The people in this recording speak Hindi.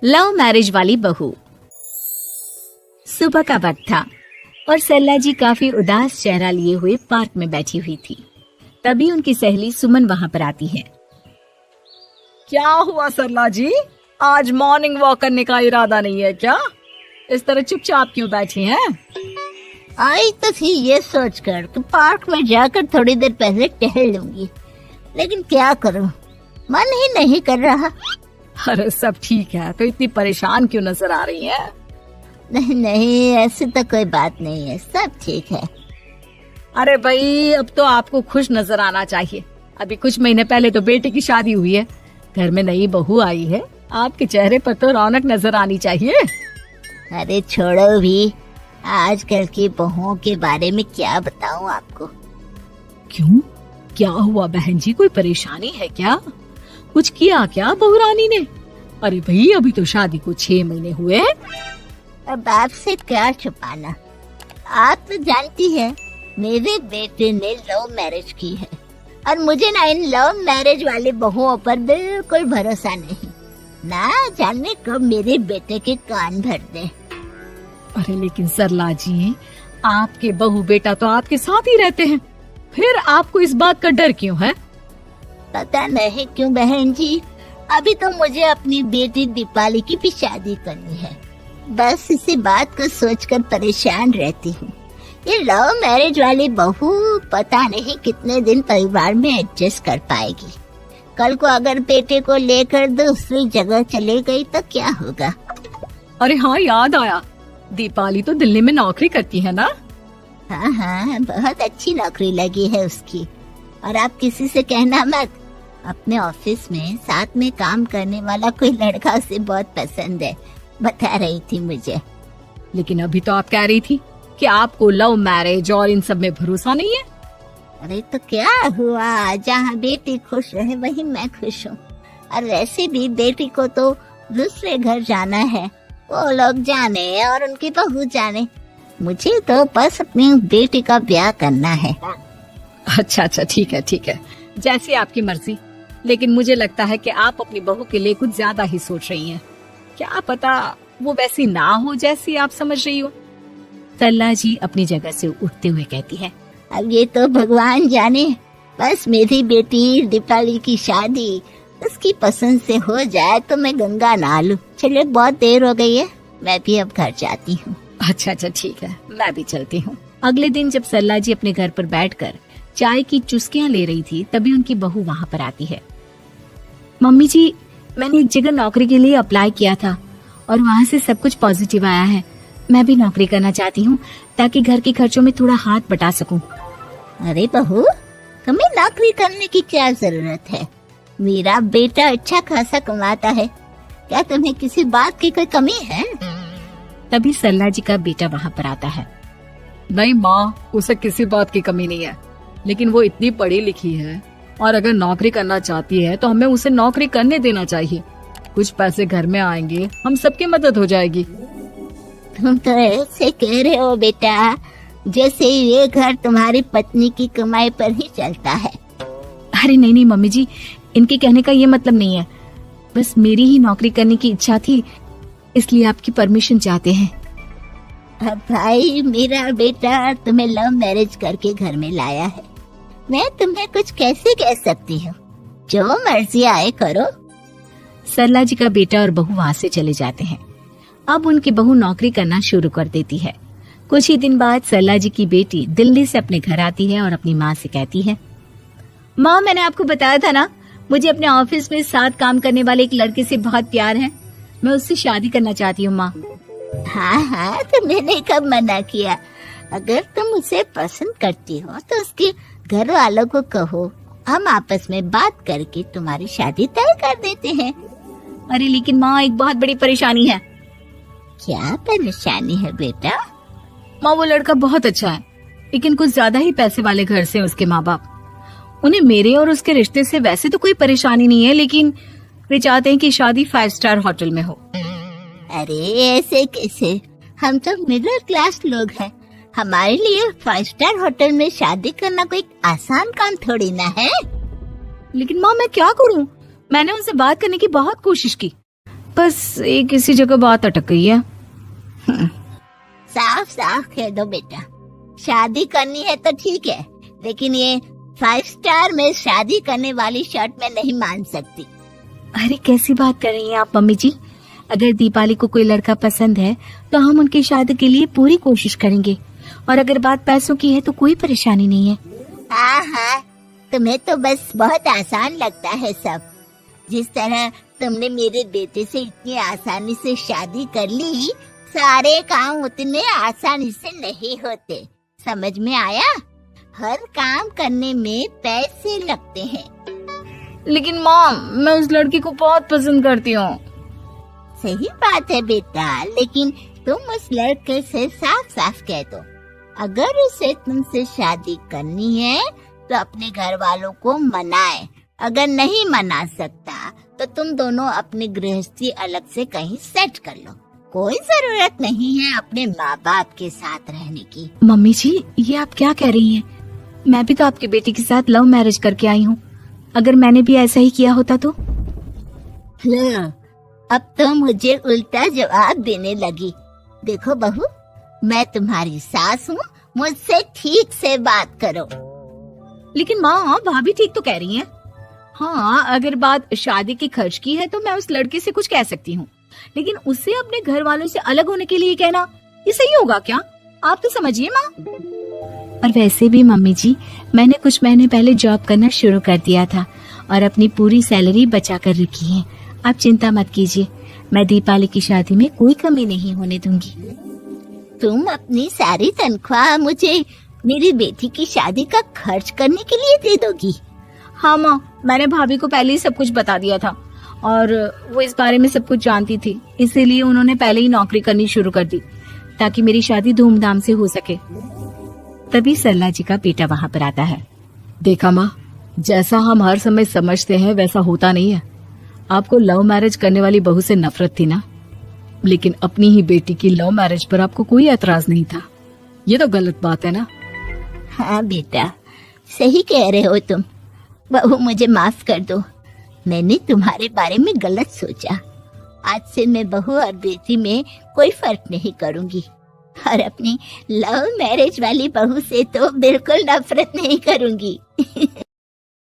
लव मैरिज वाली बहू। सुबह का वक्त था और सरला जी काफी उदास चेहरा लिए हुए पार्क में बैठी हुई थी। तभी उनकी सहेली सुमन वहां पर आती है। क्या हुआ सरला जी, आज मॉर्निंग वॉक करने का इरादा नहीं है क्या? इस तरह चुपचाप क्यों बैठी हैं? आई तो थी ये सोचकर कि पार्क में जाकर थोड़ी देर पहले टहल लूंगी, लेकिन क्या करूं, मन ही नहीं कर रहा। अरे सब ठीक है, तो इतनी परेशान क्यों नजर आ रही है? नहीं नहीं, ऐसी तो कोई बात नहीं है, सब ठीक है। अरे भाई, अब तो आपको खुश नजर आना चाहिए। अभी कुछ महीने पहले तो बेटे की शादी हुई है, घर में नई बहू आई है, आपके चेहरे पर तो रौनक नजर आनी चाहिए। अरे छोड़ो भी, आजकल की बहुओं के बारे में क्या बताऊं आपको। क्यों, क्या हुआ बहन जी, कोई परेशानी है क्या? कुछ किया क्या बहू रानी ने? अरे भाई, अभी तो शादी को 6 महीने हुए हैं। अब आपसे क्या छुपाना, आप तो जानती है मेरे बेटे ने लव मैरिज की है और मुझे ना इन लव मैरिज वाले बहुओं पर बिल्कुल भरोसा नहीं। ना जाने कब मेरे बेटे के कान भर दे। अरे लेकिन सरला जी, आपके बहू बेटा तो आपके साथ ही रहते हैं, फिर आपको इस बात का डर क्यों है? पता नहीं क्यों बहन जी, अभी तो मुझे अपनी बेटी दीपाली की भी शादी करनी है। बस इसी बात को सोचकर परेशान रहती हूँ। ये लव मैरिज वाली बहू पता नहीं कितने दिन परिवार में एडजस्ट कर पाएगी। कल को अगर बेटे को लेकर दूसरी जगह चले गई तो क्या होगा? अरे हाँ, याद आया, दीपाली तो दिल्ली में नौकरी करती है ना? हाँ हाँ, बहुत अच्छी नौकरी लगी है उसकी। और आप किसी से कहना मत, अपने ऑफिस में साथ में काम करने वाला कोई लड़का उसे बहुत पसंद है, बता रही थी मुझे। लेकिन अभी तो आप कह रही थी कि आपको लव मैरिज और इन सब में भरोसा नहीं है। अरे तो क्या हुआ, जहाँ बेटी खुश रहे वही मैं खुश हूँ। और वैसे भी बेटी को तो दूसरे घर जाना है, वो लोग जाने और उनकी बहू जाने, मुझे तो बस अपनी बेटी का ब्याह करना है। अच्छा, ठीक है, जैसी आपकी मर्जी। लेकिन मुझे लगता है कि आप अपनी बहू के लिए कुछ ज्यादा ही सोच रही हैं। क्या पता वो वैसी ना हो जैसी आप समझ रही हो। सरला जी अपनी जगह से उठते हुए कहती है, अब ये तो भगवान जाने, बस मेरी बेटी दीपाली की शादी उसकी पसंद से हो जाए तो मैं गंगा नहा लूं। चलिए, बहुत देर हो गई है, मैं भी अब घर जाती हूँ। अच्छा, ठीक है, मैं भी चलती हूँ। अगले दिन जब सरला जी अपने घर पर बैठकर चाय की चुस्कियां ले रही थी, तभी उनकी बहू वहाँ पर आती है। मम्मी जी, मैंने एक जगह नौकरी के लिए अप्लाई किया था और वहाँ से सब कुछ पॉजिटिव आया है। मैं भी नौकरी करना चाहती हूँ ताकि घर के खर्चों में थोड़ा हाथ बटा सकूं। अरे बहू, तुम्हें नौकरी करने की क्या जरूरत है? मेरा बेटा अच्छा खासा कमाता है, क्या तुम्हें किसी बात की कोई कमी है? तभी सरला जी का बेटा वहाँ पर आता है। नहीं माँ, उसे किसी बात की कमी नहीं है, लेकिन वो इतनी पढ़ी लिखी है और अगर नौकरी करना चाहती है तो हमें उसे नौकरी करने देना चाहिए। कुछ पैसे घर में आएंगे, हम सबकी मदद हो जाएगी। तुम तो ऐसे कह रहे हो बेटा जैसे ये घर तुम्हारी पत्नी की कमाई पर ही चलता है। अरे नहीं मम्मी जी, इनके कहने का ये मतलब नहीं है, बस मेरी ही नौकरी करने की इच्छा थी, इसलिए आपकी परमिशन चाहते हैं। अब भाई, मेरा बेटा तुम्हें लव मैरिज करके घर में लाया है, मैं तुम्हें कुछ कैसे कह सकती हूँ? जो मर्जी आए करो। सरला जी का बेटा और बहू वहाँ से चले जाते हैं। अब उनकी बहू नौकरी करना शुरू कर देती है। कुछ ही दिन बाद सरला जी की बेटी दिल्ली से अपने घर आती है और अपनी माँ से कहती है, माँ, मैंने आपको बताया था ना, मुझे अपने ऑफिस में साथ काम करने वाले एक लड़के से बहुत प्यार है, मैं उससे शादी करना चाहती हूँ माँ। हाँ, तो मैंने कब मना किया? अगर तुम उसे पसंद करती हो तो उसके घर वालों को कहो, हम आपस में बात करके तुम्हारी शादी तय कर देते हैं। अरे लेकिन माँ, एक बहुत बड़ी परेशानी है। क्या परेशानी है बेटा? माँ, वो लड़का बहुत अच्छा है, लेकिन कुछ ज्यादा ही पैसे वाले घर से उसके माँ बाप। उन्हें मेरे और उसके रिश्ते से वैसे तो कोई परेशानी नहीं है, लेकिन वे चाहते हैं कि शादी 5 स्टार होटल में हो। अरे ऐसे कैसे, हम तो मिडिल क्लास लोग हैं, हमारे लिए 5 स्टार होटल में शादी करना कोई आसान काम थोड़ी ना है। लेकिन माँ, मैं क्या करूँ? मैंने उनसे बात करने की बहुत कोशिश की, बस एक किसी जगह बात अटक गई है। साफ साफ कह दो बेटा, शादी करनी है तो ठीक है, लेकिन ये 5 स्टार में शादी करने वाली शर्त मैं नहीं मान सकती। अरे कैसी बात कर रही हैं आप मम्मी जी? अगर दीपाली को कोई लड़का पसंद है तो हम उनकी शादी के लिए पूरी कोशिश करेंगे, और अगर बात पैसों की है तो कोई परेशानी नहीं है। हाँ हाँ, तुम्हें तो बस बहुत आसान लगता है सब। जिस तरह तुमने मेरे बेटे से इतनी आसानी से शादी कर ली, सारे काम उतने आसानी से नहीं होते। समझ में आया? हर काम करने में पैसे लगते हैं। लेकिन माँ, मैं उस लड़की को बहुत पसंद करती हूँ। सही बात है बेटा, लेकिन तुम उस लड़के से साफ साफ कह दो, अगर उसे तुमसे शादी करनी है तो अपने घर वालों को मनाए। अगर नहीं मना सकता तो तुम दोनों अपनी गृहस्थी अलग से कहीं सेट कर लो। कोई जरूरत नहीं है अपने माँ बाप के साथ रहने की। मम्मी जी, ये आप क्या कह रही हैं? मैं भी तो आपकी बेटी के साथ लव मैरिज करके आई हूँ। अगर मैंने भी ऐसा ही किया होता तो? अब तो मुझे उल्टा जवाब देने लगी। देखो बहू, मैं तुम्हारी सास हूँ, मुझसे ठीक से बात करो। लेकिन माँ, भाभी ठीक तो कह रही हैं। हाँ, अगर बात शादी के खर्च की है तो मैं उस लड़के से कुछ कह सकती हूँ, लेकिन उससे अपने घर वालों से अलग होने के लिए कहना, ये सही होगा क्या? आप तो समझिए माँ। और वैसे भी मम्मी जी, मैंने कुछ महीने पहले जॉब करना शुरू कर दिया था और अपनी पूरी सैलरी बचा कर रखी है। आप चिंता मत कीजिए, मैं दीपाली की शादी में कोई कमी नहीं होने दूंगी। तुम अपनी सारी तनख्वाह मुझे मेरी बेटी की शादी का खर्च करने के लिए दे दोगी? हाँ माँ, मैंने भाभी को पहले ही सब कुछ बता दिया था और वो इस बारे में सब कुछ जानती थी, इसीलिए उन्होंने पहले ही नौकरी करनी शुरू कर दी ताकि मेरी शादी धूमधाम से हो सके। तभी सरला जी का बेटा वहाँ पर आता है। देखा माँ, जैसा हम हर समय समझते हैं वैसा होता नहीं है। आपको लव मैरिज करने वाली बहू से नफरत थी ना, लेकिन अपनी ही बेटी की लव मैरिज पर आपको कोई एतराज नहीं था। ये तो गलत बात है ना? हाँ बेटा, सही कह रहे हो तुम। बहू, मुझे माफ कर दो, मैंने तुम्हारे बारे में गलत सोचा। आज से मैं बहू और बेटी में कोई फर्क नहीं करूंगी, और अपनी लव मैरिज वाली बहू से तो बिल्कुल नफरत नहीं करूंगी।